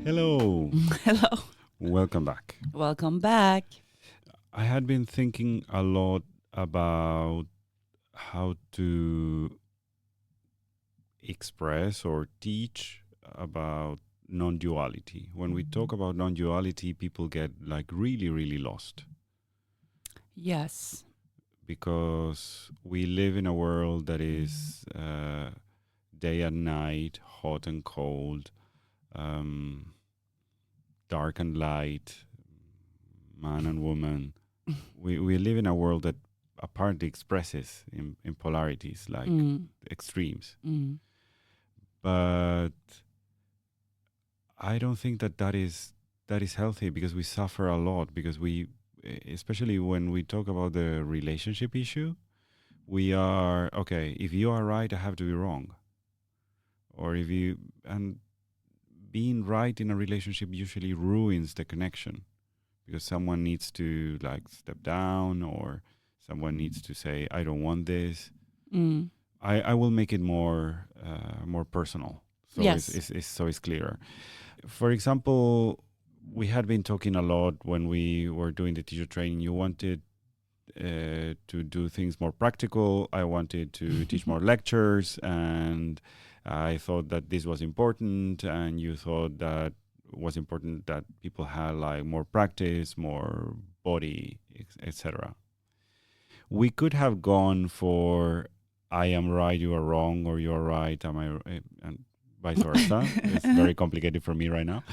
Hello. Hello. Welcome back. Welcome back. I had been thinking a lot about how to express or teach about non-duality. When we talk about non-duality, people get like really, really lost Yes. because we live in a world that is day and night, hot and cold, um, dark and light, man and woman. We live in a world that apparently expresses in polarities like extremes. But I don't think that is healthy because we suffer a lot because we, especially when we talk about the relationship issue, we are okay. If you are right, I have to be wrong, or if you and being right in a relationship usually ruins the connection because someone needs to like step down or someone needs to say, I don't want this. I will make it more personal. So Yes. it's clearer. For example, we had been talking a lot when we were doing the teacher training. You wanted to do things more practical. I wanted to teach more lectures, and I thought that this was important, and you thought that was important that people had like more practice, more body, etc. We could have gone for I am right, you are wrong, or you are right, am I, and vice versa. It's very complicated for me right now,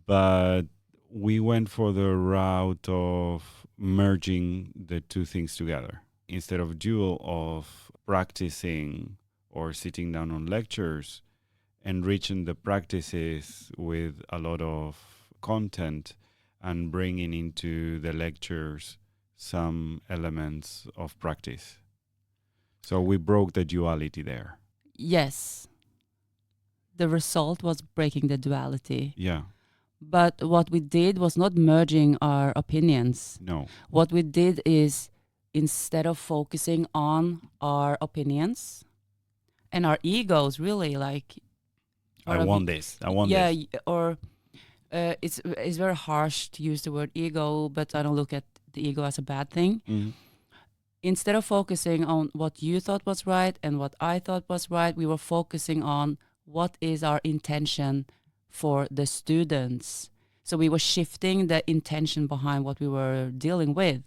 but we went for the route of merging the two things together instead of dual of practicing or sitting down on lectures, enriching the practices with a lot of content and bringing into the lectures some elements of practice. So we broke the duality there. Yes. The result was breaking the duality. Yeah. But what we did was not merging our opinions. No. What we did is instead of focusing on our opinions and our egos, really, like I want this. I want yeah, this. or it's very harsh to use the word ego, but I don't look at the ego as a bad thing. Instead of focusing on what you thought was right and what I thought was right, we were focusing on what is our intention for the students. So we were shifting the intention behind what we were dealing with.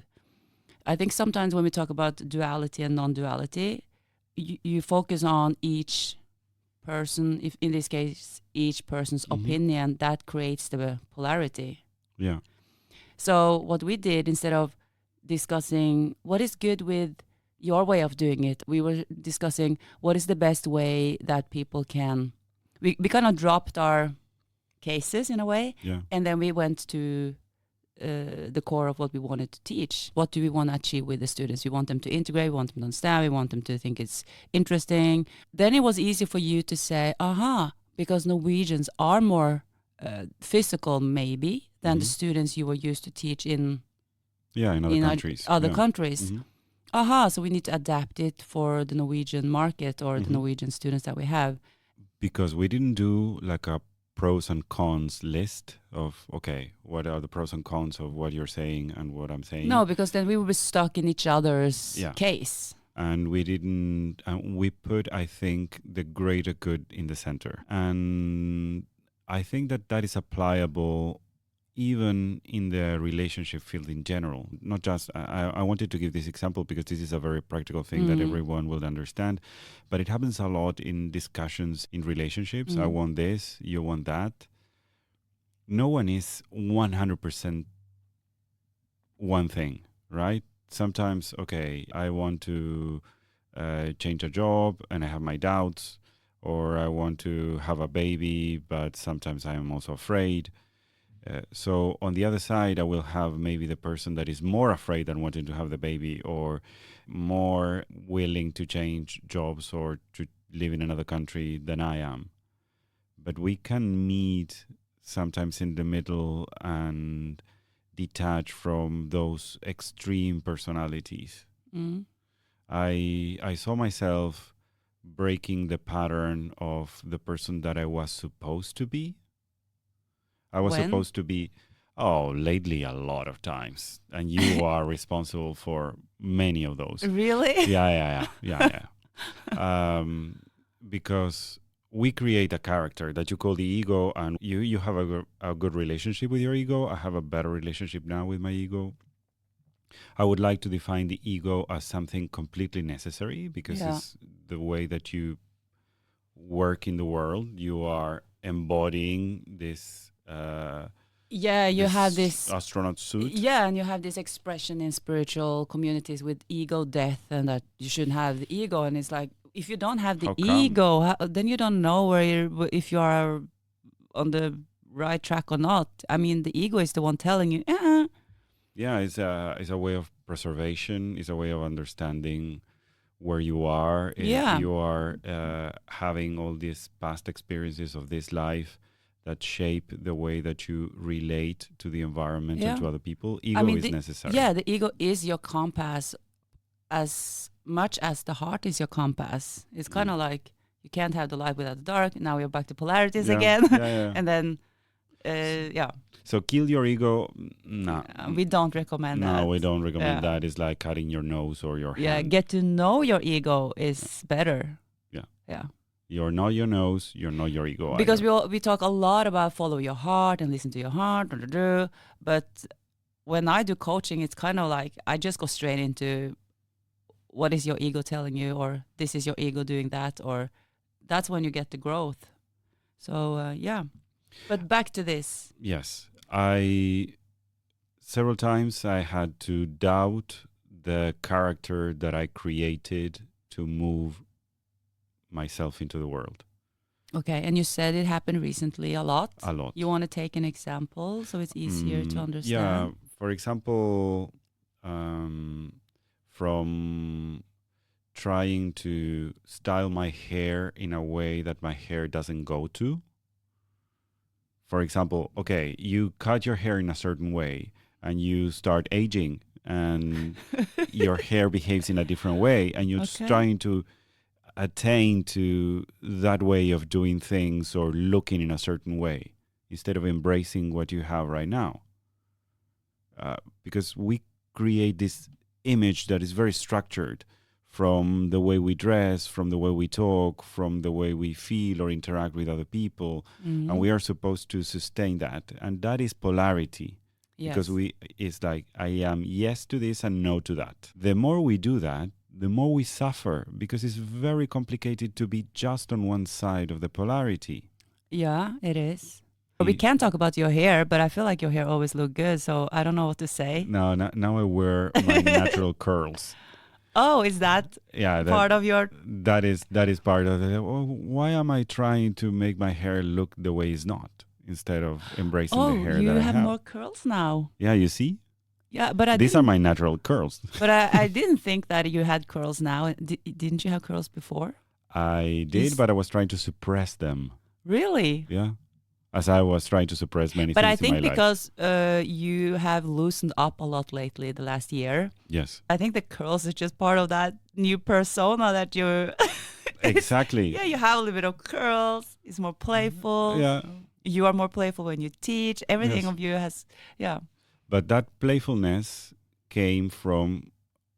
I think sometimes when we talk about duality and non-duality, you focus on each person, if in this case, each person's opinion, that creates the polarity. Yeah. So what we did, instead of discussing what is good with your way of doing it, we were discussing what is the best way that people can. We kind of dropped our cases in a way, and then we went to the core of what we wanted to teach. What do we want to achieve with the students? We want them to integrate, we want them to understand, we want them to think it's interesting. Then it was easy for you to say, aha, because Norwegians are more physical maybe than the students you were used to teach in other countries. Other countries. Aha, so we need to adapt it for the Norwegian market or the Norwegian students that we have. Because we didn't do like a pros and cons list of, okay, what are the pros and cons of what you're saying and what I'm saying? No, because then we would be stuck in each other's case. And we didn't, we put, I think, the greater good in the center. And I think that is applicable even in the relationship field in general. Not just, I wanted to give this example because this is a very practical thing that everyone will understand, but it happens a lot in discussions in relationships. I want this, you want that. No one is 100% one thing, right? Sometimes, okay, I want to change a job and I have my doubts, or I want to have a baby, but sometimes I am also afraid. So on the other side, I will have maybe the person that is more afraid than wanting to have the baby or more willing to change jobs or to live in another country than I am. But we can meet sometimes in the middle and detach from those extreme personalities. I saw myself breaking the pattern of the person that I was supposed to be. I was When? supposed to be, oh, lately a lot of times, and you are responsible for many of those. Really? Yeah. Because we create a character that you call the ego, and you have a good relationship with your ego. I have a better relationship now with my ego. I would like to define the ego as something completely necessary, because Yeah. it's the way that you work in the world. You are embodying this Yeah, you have this. astronaut suit. Yeah, and you have this expression in spiritual communities with ego death, and that you shouldn't have the ego. And it's like, if you don't have the How come? ego, then you don't know if you are on the right track or not. I mean, the ego is the one telling you, Yeah, it's a way of preservation. It's a way of understanding where you are. Yeah. You are having all these past experiences of this life that shape the way that you relate to the environment and to other people. Ego is necessary. Yeah, the ego is your compass as much as the heart is your compass. It's kind of like you can't have the light without the dark. Now we're back to polarities again. And then, So kill your ego. No, we don't recommend that. No, we don't recommend that. It's like cutting your nose or your hand. Yeah, get to know your ego is better. Yeah. You're not your nose. You're not your ego. Because we talk a lot about follow your heart and listen to your heart. But when I do coaching, it's kind of like I just go straight into what is your ego telling you, or this is your ego doing that, or that's when you get the growth. So but back to this. Yes, several times I had to doubt the character that I created to move myself into the world. Okay, and you said it happened recently a lot. A lot. You want to take an example so it's easier to understand? Yeah, for example, from trying to style my hair in a way that my hair doesn't go to. For example, okay, you cut your hair in a certain way and you start aging and your hair behaves in a different way, and you're trying to attain to that way of doing things or looking in a certain way instead of embracing what you have right now. Because we create this image that is very structured from the way we dress, from the way we talk, from the way we feel or interact with other people. Mm-hmm. And we are supposed to sustain that. And that is polarity. Yes. Because it's like, I am yes to this and no to that. The more we do that, the more we suffer, because it's very complicated to be just on one side of the polarity. Yeah, it is. We can't talk about your hair, but I feel like your hair always look good, so I don't know what to say. No, now I wear my natural curls. Oh, is that part of your... That is part of it. Why am I trying to make my hair look the way it's not, instead of embracing the hair that I have? Oh, you have more curls now. Yeah, you see? Yeah, but these are my natural curls. But I didn't think that you had curls now. Didn't you have curls before? I did, but I was trying to suppress them. Really? Yeah. As I was trying to suppress many things in my life. But I think because you have loosened up a lot lately the last year. Yes. I think the curls is just part of that new persona that you're... Exactly. Yeah, you have a little bit of curls. It's more playful. Yeah. You are more playful when you teach. Everything of you has... Yeah. But that playfulness came from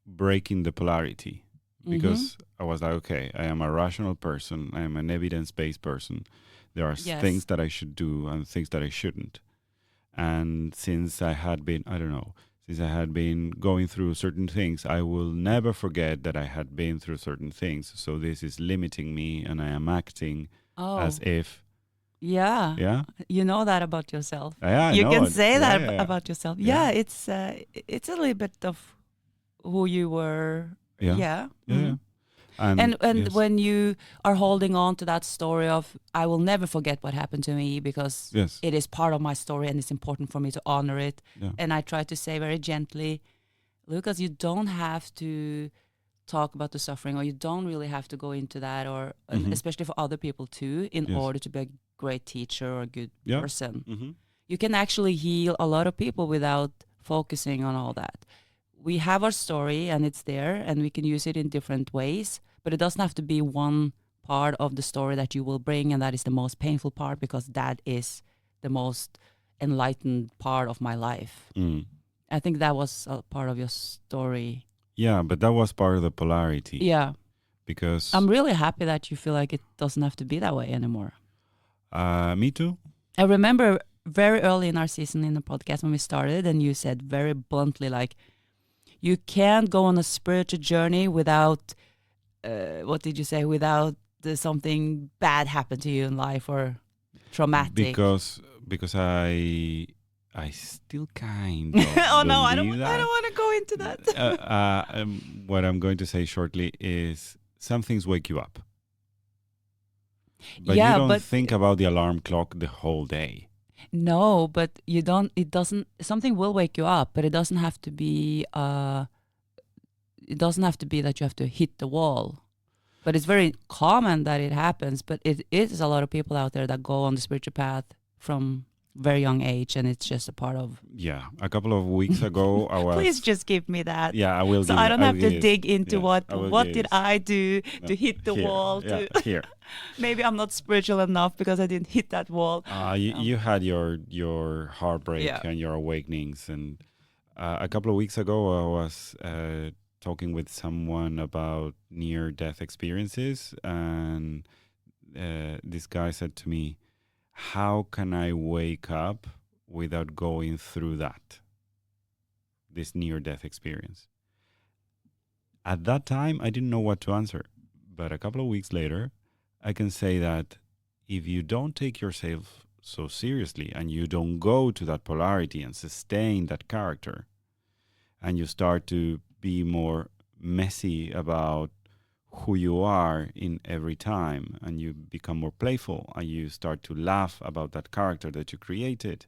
breaking the polarity. Because I was like, okay, I am a rational person. I am an evidence-based person. There are things that I should do and things that I shouldn't. And since I had been, going through certain things, I will never forget that I had been through certain things. So this is limiting me, and I am acting as if... Yeah. Yeah. You know that about yourself. Yeah, you can say that about yourself. Yeah. It's a little bit of who you were. Yeah. Mm-hmm. And when you are holding on to that story of, I will never forget what happened to me because it is part of my story and it's important for me to honor it. Yeah. And I try to say very gently, Lucas, you don't have to talk about the suffering, or you don't really have to go into that, or especially for other people too, in order to be a great teacher or a good person. Mm-hmm. You can actually heal a lot of people without focusing on all that. We have our story and it's there, and we can use it in different ways, but it doesn't have to be one part of the story that you will bring, and that is the most painful part, because that is the most enlightened part of my life. Mm. I think that was a part of your story. Yeah, but that was part of the polarity. Yeah. Because I'm really happy that you feel like it doesn't have to be that way anymore. me too. I remember very early in our season in the podcast when we started, and you said very bluntly, like, you can't go on a spiritual journey without, what did you say, without something bad happen to you in life or traumatic. Because I still kind of Oh no, I don't believe that. I don't want to go into that. What I'm going to say shortly is some things wake you up. But Yeah, you don't but think about the alarm clock the whole day. no, but you don't. It doesn't. Something will wake you up, but it doesn't have to be. It doesn't have to be that you have to hit the wall. But it's very common that it happens. But it is a lot of people out there that go on the spiritual path from very young age, and it's just a part of. Yeah, a couple of weeks ago I was. Please just give me that. Yeah, I will. So give I you- don't I have will to give- dig into yes, what I will what give did you- I do to hit the here, wall. Yeah, To here. maybe I'm not spiritual enough because I didn't hit that wall. You had your heartbreak Yeah. and your awakenings, and a couple of weeks ago I was talking with someone about near-death experiences, and this guy said to me, "How can I wake up without going through this near-death experience?" At that time, I didn't know what to answer, but a couple of weeks later, I can say that if you don't take yourself so seriously and you don't go to that polarity and sustain that character, and you start to be more messy about who you are in every time, and you become more playful and you start to laugh about that character that you created,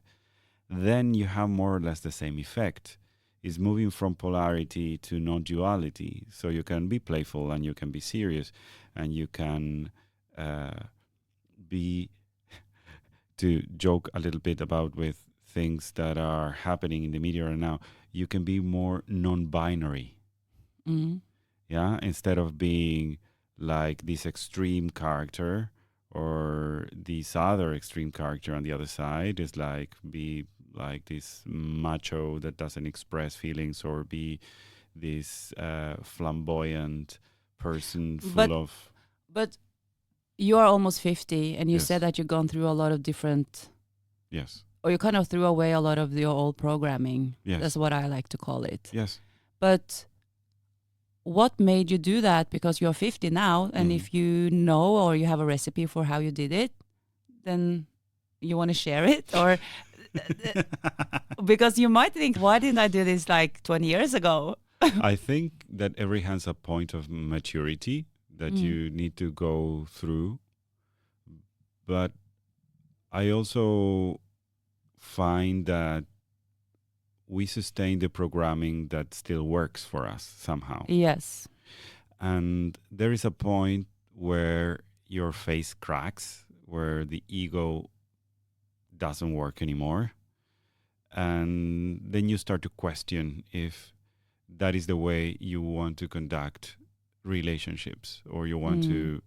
then you have more or less the same effect. Is moving from polarity to non-duality, so you can be playful and you can be serious and you can be to joke a little bit about with things that are happening in the media right now. You can be more non-binary. Yeah, instead of being like this extreme character or this other extreme character on the other side, is like be like this macho that doesn't express feelings, or be this flamboyant person full of. But you are almost 50, and you Yes. said that you've gone through a lot of different, Yes. or you kind of threw away a lot of your old programming. Yes. That's what I like to call it. Yes. But what made you do that? Because you're 50 now, and if you know or you have a recipe for how you did it, then you want to share it? Or because you might think, why didn't I do this like 20 years ago? I think that every has a point of maturity that you need to go through. But I also find that we sustain the programming that still works for us somehow. Yes. And there is a point where your face cracks, where the ego doesn't work anymore. And then you start to question if that is the way you want to conduct relationships, or you want to,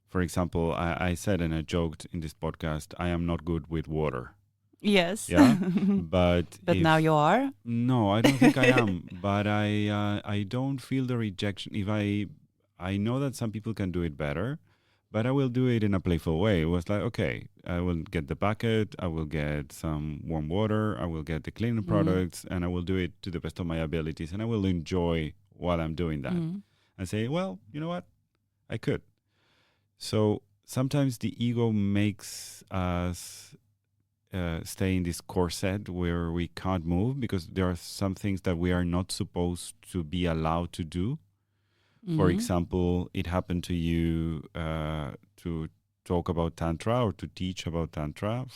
for example, I said and I joked in this podcast, I am not good with water. Yes. Yeah. But now you are? No, I don't think I am. But I don't feel the rejection. If I know that some people can do it better, but I will do it in a playful way. It was like, okay, I will get the bucket, I will get some warm water, I will get the cleaning products, and I will do it to the best of my abilities, and I will enjoy while I'm doing that. And say, well, you know what? I could. So sometimes the ego makes us stay in this corset where we can't move, because there are some things that we are not supposed to be allowed to do. For example, it happened to you to talk about Tantra or to teach about Tantra.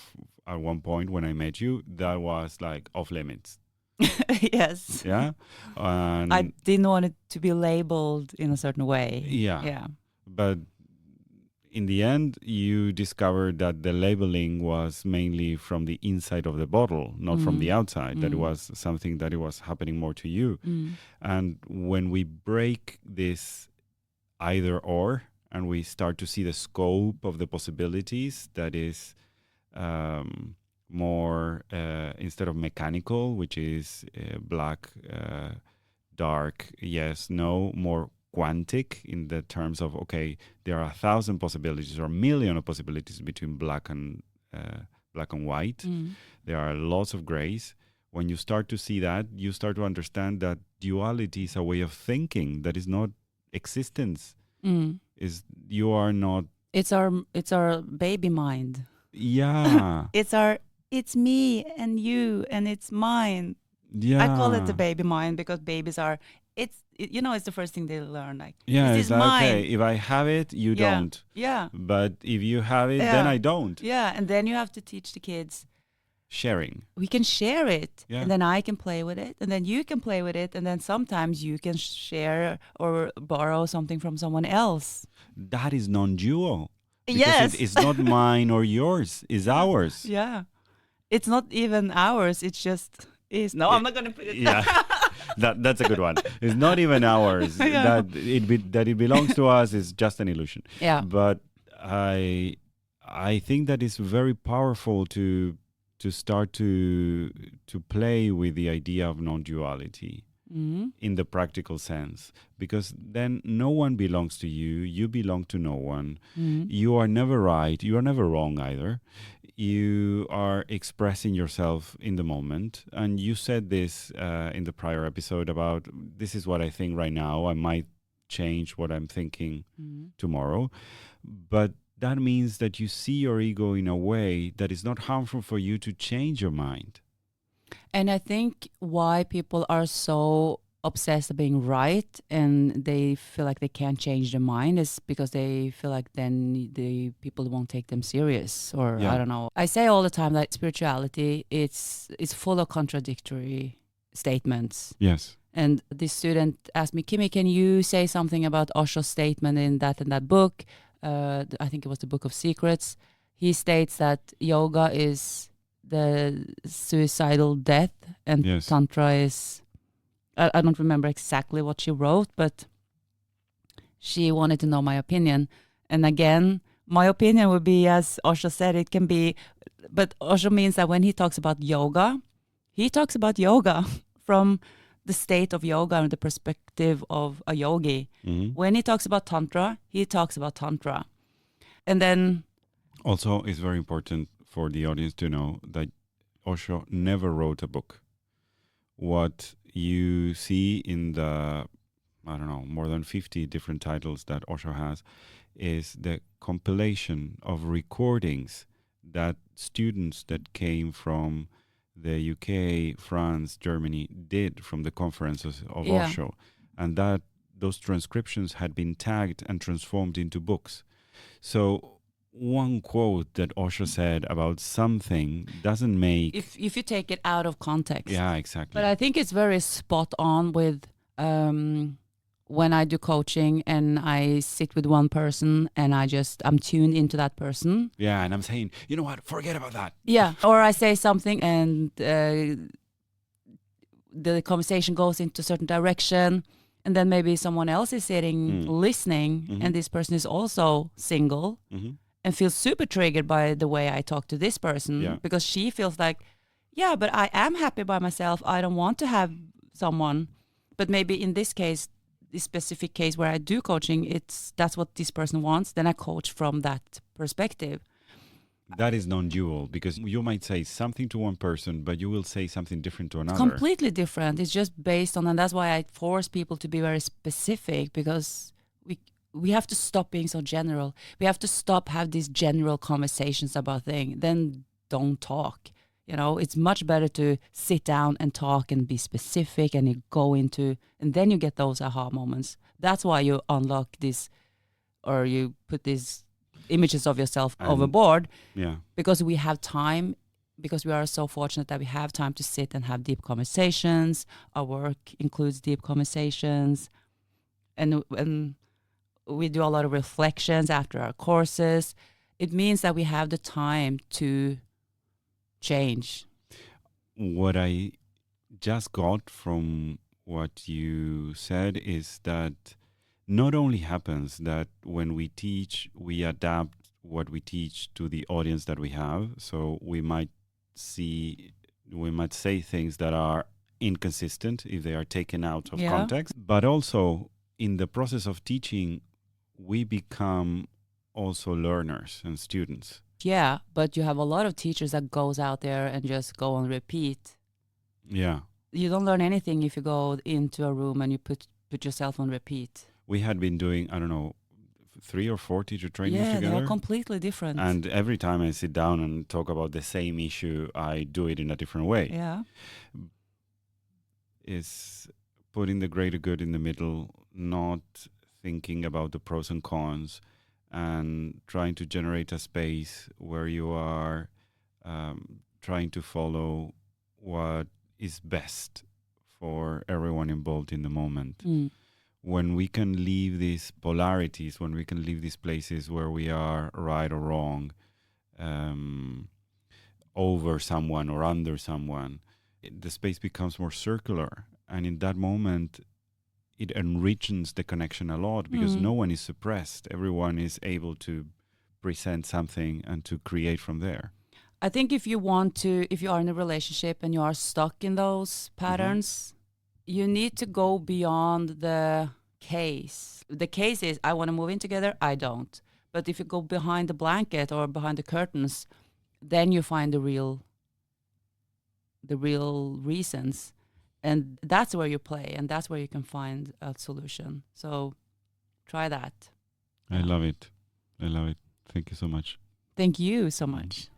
At one point when I met you, that was like off limits. Yes. Yeah. I didn't want it to be labeled in a certain way. Yeah. Yeah. But in the end, you discovered that the labeling was mainly from the inside of the bottle, not from the outside, that it was something that it was happening more to you. And when we break this either or, and we start to see the scope of the possibilities, that is more instead of mechanical, which is black, dark, yes, no, more quantic in the terms of, okay, there are 1,000 possibilities or a million of possibilities between black and white. There are lots of grays. When you start to see that, you start to understand that duality is a way of thinking that is not existence. Is you are not. It's our baby mind. Yeah. It's me and you and it's mine. Yeah. I call it the baby mind because babies are. It's the first thing they learn. Like, yeah, this it's is like, mine. okay, if I have it, you don't. Yeah. But if you have it, then I don't. Yeah, and then you have to teach the kids. Sharing. We can share it, Yeah. and then I can play with it, and then you can play with it, and then sometimes you can share or borrow something from someone else. That is non-dual. Yes. It's not mine or yours. It's ours. Yeah. It's not even ours. It's just is. No, I'm not going to put it. Yeah. That's a good one. It's not even ours. Yeah. That it belongs to us is just an illusion. Yeah. But I think that is very powerful to start to play with the idea of non-duality in the practical sense, because then no one belongs to you. You belong to no one. You are never right. You are never wrong either. You are expressing yourself in the moment. And you said this in the prior episode about, this is what I think right now. I might change what I'm thinking tomorrow. But that means that you see your ego in a way that is not harmful for you to change your mind. And I think why people are so obsessed with being right and they feel like they can't change their mind is because they feel like then the people won't take them serious, or I don't know. I say all the time that spirituality it's full of contradictory statements. Yes. And this student asked me, Kimhye, can you say something about Osho's statement in that book? I think it was the Book of Secrets. He states that yoga is the suicidal death and Tantra is, I don't remember exactly what she wrote, but she wanted to know my opinion. And again, my opinion would be, as Osho said, it can be, but Osho means that when he talks about yoga, he talks about yoga from the state of yoga and the perspective of a yogi. When he talks about Tantra, he talks about Tantra. And then... Also, it's very important for the audience to know that Osho never wrote a book. What you see in the, I don't know, more than 50 different titles that Osho has is the compilation of recordings that students that came from the UK, France, Germany did from the conferences of Osho. And that those transcriptions had been tagged and transformed into books. So one quote that Osho said about something doesn't make... If you take it out of context. Yeah, exactly. But I think it's very spot on with when I do coaching and I sit with one person and I'm tuned into that person. Yeah, and I'm saying, you know what, forget about that. Yeah, or I say something and the conversation goes into a certain direction, and then maybe someone else is sitting listening, and this person is also single and feels super triggered by the way I talk to this person because she feels like, yeah, but I am happy by myself. I don't want to have someone. But maybe in this case, this specific case where I do coaching, that's what this person wants. Then I coach from that perspective. That is non-dual, because you might say something to one person, but you will say something different to another. Completely different. It's just based on, and that's why I force people to be very specific, because we have to stop being so general. We have to stop have these general conversations about things. Then don't talk. You know, it's much better to sit down and talk and be specific, and you go into, and then you get those aha moments. That's why you unlock this, or you put these images of yourself overboard. Yeah. Because we have time, because we are so fortunate that we have time to sit and have deep conversations. Our work includes deep conversations, and we do a lot of reflections after our courses. It means that we have the time to change. What I just got from what you said is that not only happens that when we teach, we adapt what we teach to the audience that we have. So we might say things that are inconsistent if they are taken out of Yeah. context. But also in the process of teaching, we become also learners and students. Yeah, but you have a lot of teachers that goes out there and just go on repeat. Yeah. You don't learn anything if you go into a room and you put yourself on repeat. We had been doing, I don't know, 3 or 4 teacher trainings Yeah, together. they are completely different. And every time I sit down and talk about the same issue, I do it in a different way. Yeah. Is putting the greater good in the middle, not thinking about the pros and cons, and trying to generate a space where you are trying to follow what is best for everyone involved in the moment. Mm. When we can leave these polarities, when we can leave these places where we are right or wrong, over someone or under someone, the space becomes more circular. And in that moment, it enriches the connection a lot because no one is suppressed. Everyone is able to present something and to create from there. I think if you are in a relationship and you are stuck in those patterns, you need to go beyond the case. The case is, I want to move in together, I don't. But if you go behind the blanket or behind the curtains, then you find the real reasons. And that's where you play, and that's where you can find a solution. So try that. I love it. Thank you so much. Thank you so much.